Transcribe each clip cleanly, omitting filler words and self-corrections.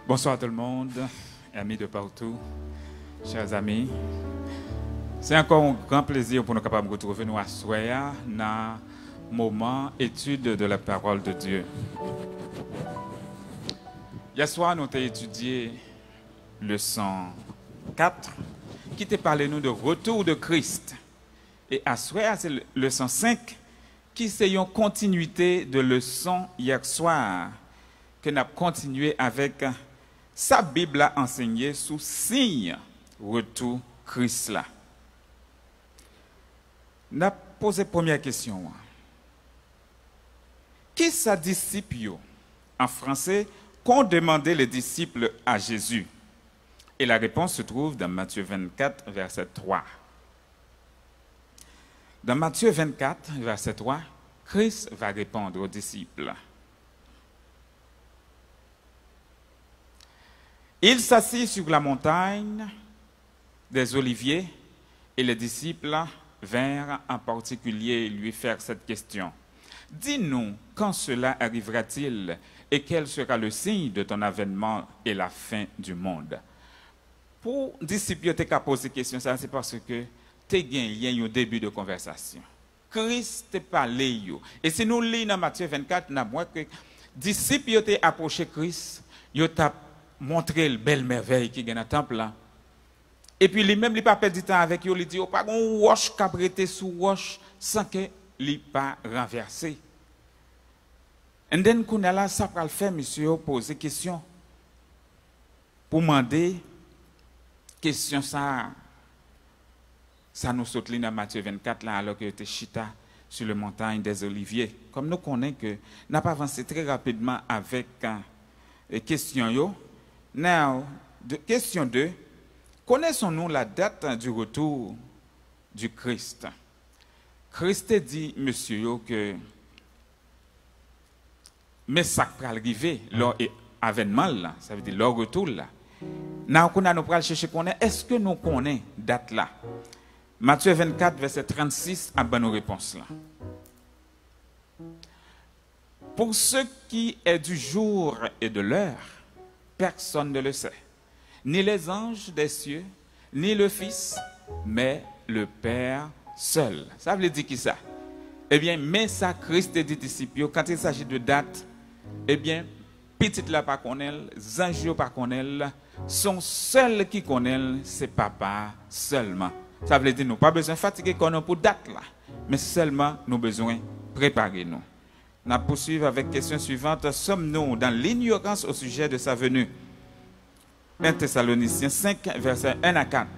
Bonsoir tout le monde, amis de partout, chers amis. C'est encore un grand plaisir pour nous capables de retrouver nous à Soya dans le moment étude de la parole de Dieu. Hier soir, nous avons étudié leçon 4 qui te parlait nous de retour de Christ. Et à Soya, c'est leçon 5 qui c'est une continuité de leçon hier soir que nous avons continué avec sa Bible a enseigné sous signe retour Christ là. Nous avons posé la première question. Qui sa disciple en français qu'ont demandé les disciples à Jésus? Et la réponse se trouve dans Matthieu 24, verset 3. Dans Matthieu 24, verset 3, Christ va répondre aux disciples. Il s'assit sur la montagne des Oliviers et les disciples vinrent en particulier lui faire cette question. Dis-nous, quand cela arrivera-t-il et quel sera le signe de ton avènement et la fin du monde? Pour disciples, tu as posé cette question, c'est parce que tu as gagné un début de conversation. Christ t'a parlé. Et si nous lisons dans Matthieu 24, nous avons que les disciples ont approché Christ, ils ont montré la belle merveille qui est dans le temple là. Et puis lui-même, il n'a pas perdu du temps avec eux, il dit, pas un roche qui a prêté sous roche sans que il pas renversé. Et then, quand là, ça va le faire, monsieur, poser question. Pour demander, question ça nous saute dans Matthieu 24, là, alors que était chita sur la montagne des Oliviers. Comme nous connaissons que, n'a pas avancé très rapidement avec question yo. Now, question 2. Connaissons-nous la date du retour du Christ? Christ dit, monsieur, que mais ça va arriver, leur avènement, là, ça veut dire leur retour. Là. Now, nous allons chercher est-ce que nous connaissons date là? Matthieu 24, verset 36, a bonne réponse là. Pour ce qui est du jour et de l'heure, personne ne le sait. Ni les anges des cieux, ni le Fils, mais le Père seul. Ça veut dire qui ça? Eh bien, mais ça, Christ dit disciples, quand il s'agit de date, eh bien, petite là pas qu'on elle, anges pas qu'on elle, son seul qui connaît, c'est papa seulement. Ça veut dire nous pas besoin de fatiguer qu'on a pour date là, mais seulement nous besoin préparer nous. Nous poursuivons avec la question suivante. Sommes-nous dans l'ignorance au sujet de sa venue? 1 Thessaloniciens 5, versets 1 à 4.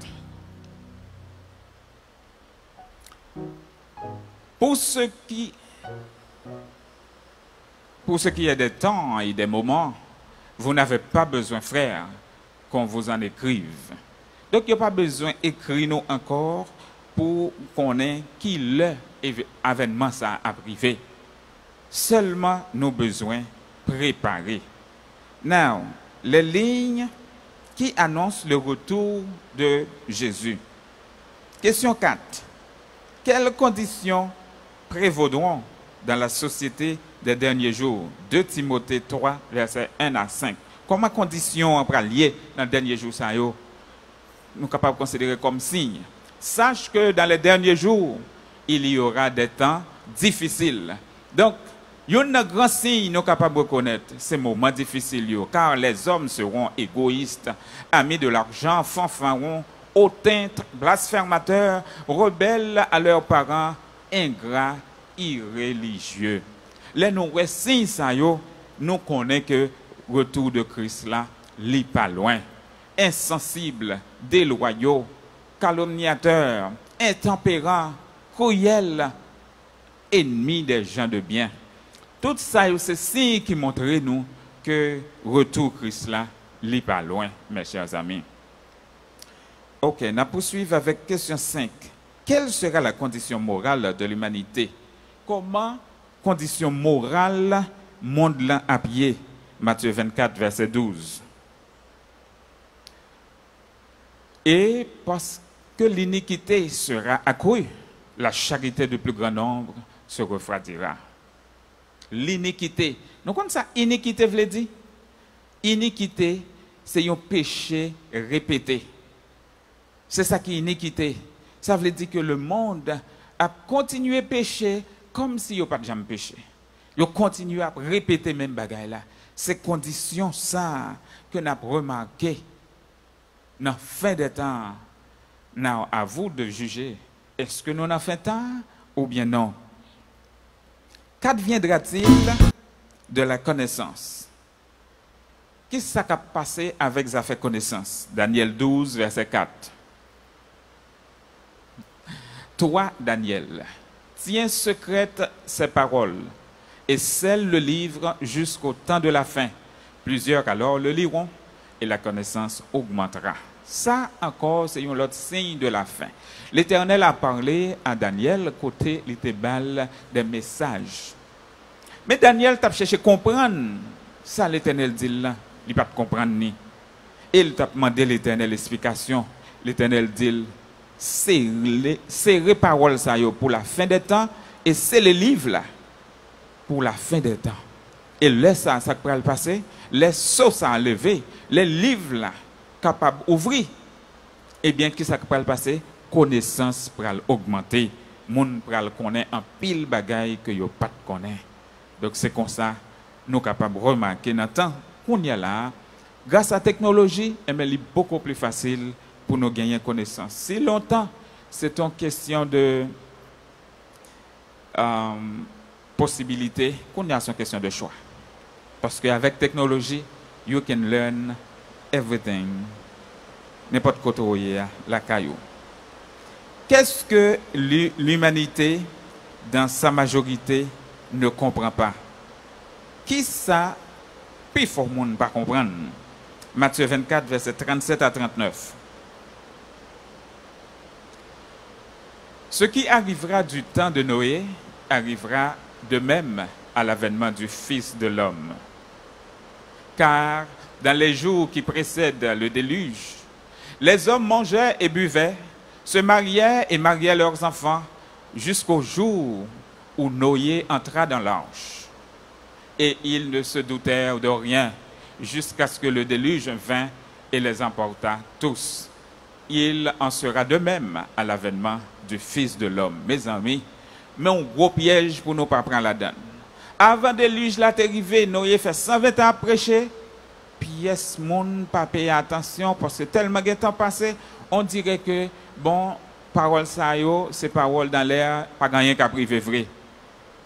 Pour ce qui est des temps et des moments, vous n'avez pas besoin, frères, qu'on vous en écrive. Donc, il n'y a pas besoin d'écrire nous encore pour qu'on ait qui l'événement ça a privé. Seulement, nous besoin préparer. Now, les lignes qui annoncent le retour de Jésus. Question 4. Quelles conditions prévaudront dans la société des derniers jours? 2 Timothée 3, versets 1 à 5. Comment conditions on liées dans les derniers jours, ça, nous sommes capables de considérer comme signe? Sache que dans les derniers jours, il y aura des temps difficiles. Donc, il y a un grand signe nous sommes capables de reconnaître ces moments difficiles, car les hommes seront égoïstes, amis de l'argent, fanfarons, hautains, blasphémateurs, rebelles à leurs parents, ingrats, irréligieux. Les nous signes ça nous connaissons que le retour de Christ là, n'est pas loin. Insensibles, déloyaux, calomniateurs, intempérants, cruels, ennemis des gens de bien. Tout ça, c'est signe qui montre nous que le retour de Christ là, n'est pas loin, mes chers amis. Ok, nous poursuivons avec question 5. Quelle sera la condition morale de l'humanité? Comment condition morale monde là à pied? Matthieu 24, verset 12. Et parce que l'iniquité sera accrue, la charité du plus grand nombre se refroidira. L'iniquité. Nous connaissons ça, iniquité veut dire? Iniquité, c'est un péché répété. C'est ça qui est iniquité. Ça veut dire que le monde a continué à pécher comme si il n'y a pas jamais péché. Il continue à répéter même bagaille là. Ces conditions ça que nous avons remarqué dans la fin des temps, à vous de juger. Est-ce que nous avons fait temps ou bien non? Qu'adviendra-t-il de la connaissance? Qu'est-ce qui a passé avec sa fait connaissance? Daniel 12, verset 4. Toi, Daniel, tiens secrète ces paroles et scelle le livre jusqu'au temps de la fin. Plusieurs alors le liront et la connaissance augmentera. Ça encore, c'est un autre signe de la fin. L'Éternel a parlé à Daniel côté l'étébal des messages. Mais Daniel t'a cherché à comprendre ça l'Éternel dit là, il pas comprendre ni. Il t'a demandé l'Éternel l'explication. L'Éternel dit serrer parole ça pour la fin des temps et c'est le livre là pour la fin des temps. Et laisse ça peut le passer, laisse ça enlever, les livres là capable d'ouvrir. Eh bien, qui ça peut le passer? Connaissance pour augmenter. Moun pour connaître en pile bagaille que yo pas connaît. Donc c'est comme ça nous capables de remarquer dans le temps qu'on y a là, grâce à la technologie, il est beaucoup plus facile pour nous gagner connaissance. Si longtemps, c'est une question de possibilité, qu'on y a une question de choix. Parce qu'avec technologie, you can learn everything. N'importe côté où il y a la caillou. Qu'est-ce que l'humanité, dans sa majorité, ne comprend pas? Qui ça, puis faut monde pas comprendre? Matthieu 24, verset 37 à 39. Ce qui arrivera du temps de Noé arrivera de même à l'avènement du Fils de l'homme. Car dans les jours qui précèdent le déluge, les hommes mangeaient et buvaient, se mariaient et mariaient leurs enfants, jusqu'au jour où Noé entra dans l'arche. Et ils ne se doutèrent de rien, jusqu'à ce que le déluge vint et les emporta tous. Il en sera de même à l'avènement du Fils de l'homme. Mes amis, mais un gros piège pour nous pas prendre la donne. Avant le déluge là arrivé, Noé fait 120 ans à prêcher. Pièce monde pas payer attention parce que tellement de temps passé, on dirait que bon, parole ça yo, c'est parole dans l'air, pas gagné qu'à privé vrai.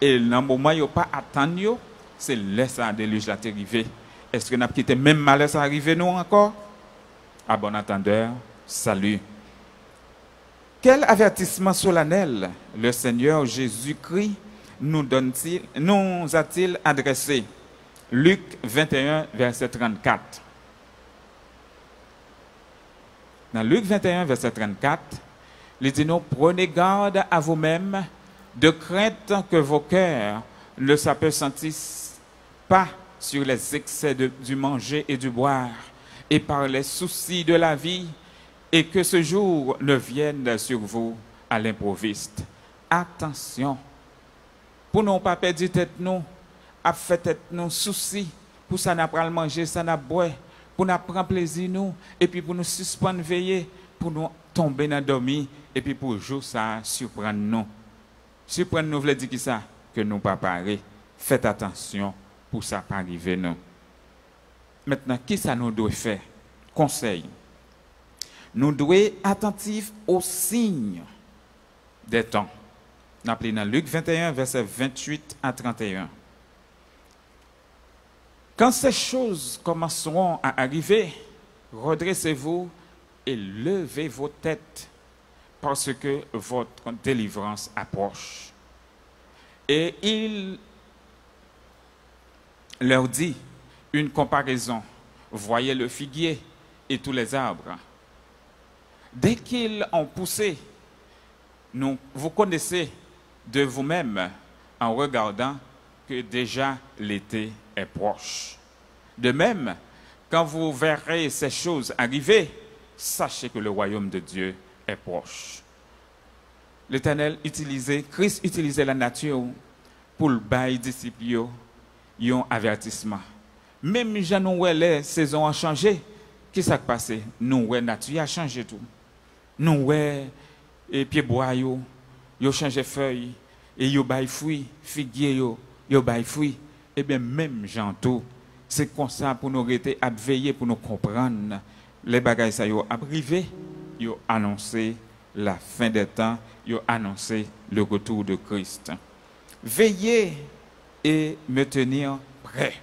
Et dans le moment yo pas attendre yo, c'est là ça déluge là arrivé. Est-ce que n'a quitté même malheur ça arrivé nous encore? À bon entendeur, salut. Quel avertissement solennel le Seigneur Jésus-Christ nous a-t-il adressé? Luc 21, verset 34. Dans Luc 21, verset 34, il dit nous, prenez garde à vous-même, de crainte que vos cœurs ne s'appesantissent pas sur les excès du manger et du boire, et par les soucis de la vie, et que ce jour ne vienne sur vous à l'improviste. Attention, pour ne pas perdre tête nous, à faire tête nous soucis, pour ça n'a pas le manger, ça n'a boire, pour nous prendre plaisir nous, et puis pour nous suspendre veiller, pour nous tomber dans dormir, et puis pour jouer ça, surprendre nous. Surprendre nous veut dire qui ça? Que nous pas parer. Faites attention pour ça pas arriver nous. Maintenant, qui ça nous doit faire? Conseil. Nous devons être attentifs aux signes des temps. Nous appelons dans Luc 21, verset 28 à 31. Quand ces choses commenceront à arriver, redressez-vous et levez vos têtes, parce que votre délivrance approche. Et il leur dit une comparaison. Voyez le figuier et tous les arbres. Dès qu'ils ont poussé, vous connaissez de vous-même en regardant que déjà l'été est proche. De même, quand vous verrez ces choses arriver, sachez que le royaume de Dieu est proche. L'Éternel Christ utilisait la nature pour le bail disciples, un avertissement. Même Jean les saisons ont changé, qui s'est passé? Nous, ouais, nature a changé tout. Nous, ouais, et pieds bois, yo changé feuilles, et yo bay fruits, figuier, yo bay fruits. Eh bien, même Janto, c'est comme ça pour nous rester à veiller, pour nous comprendre les bagages, ça yo arrivé, yo annoncé la fin des temps, yo annoncé le retour de Christ. Veillez et me tenir prêt.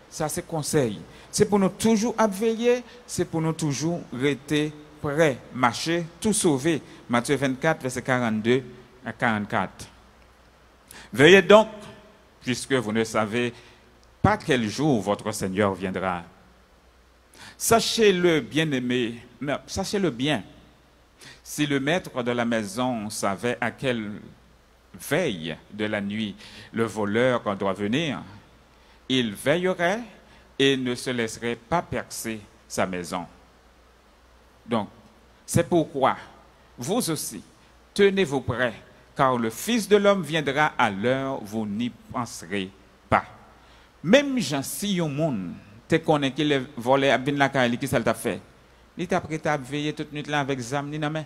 Ça, c'est conseil. C'est pour nous toujours veiller, c'est pour nous toujours rester prêt, marcher, tout sauver. Matthieu 24, verset 42 à 44. Veillez donc, puisque vous ne savez pas quel jour votre Seigneur viendra. Sachez-le, bien-aimé, sachez-le bien. Si le maître de la maison savait à quelle veille de la nuit le voleur doit venir, il veillerait et ne se laisserait pas percer sa maison. Donc, c'est pourquoi vous aussi, tenez-vous prêts, car le Fils de l'homme viendra à l'heure où vous n'y penserez pas. Même Jean, si yon monde te connaît qu'il est volé à bin la caille, qui ça t'a fait? Il t'a prêt à veiller toute nuit là avec zam ni nan main.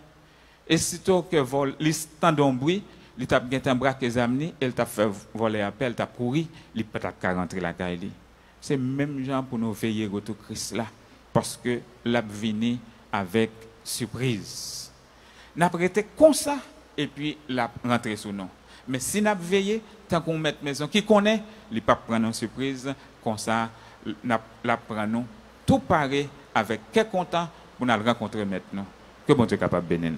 Et sitôt que vol, l'instant d'un bruit, il t'a bien embraqué zam ni, il t'a fait voler appel, t'a couru, il peut t'a rentrer la caille. C'est même genre pour nous veiller au retour Christ là, parce que l'a vini avec surprise. N'a prêté comme ça et puis l'a rentré sous nous. Mais si n'a veillé, tant qu'on met maison qui connaît, il pas prendre une surprise comme ça, la prend nous tout pareil avec quel content pour nous rencontrer maintenant. Que bon Dieu capable de bénir.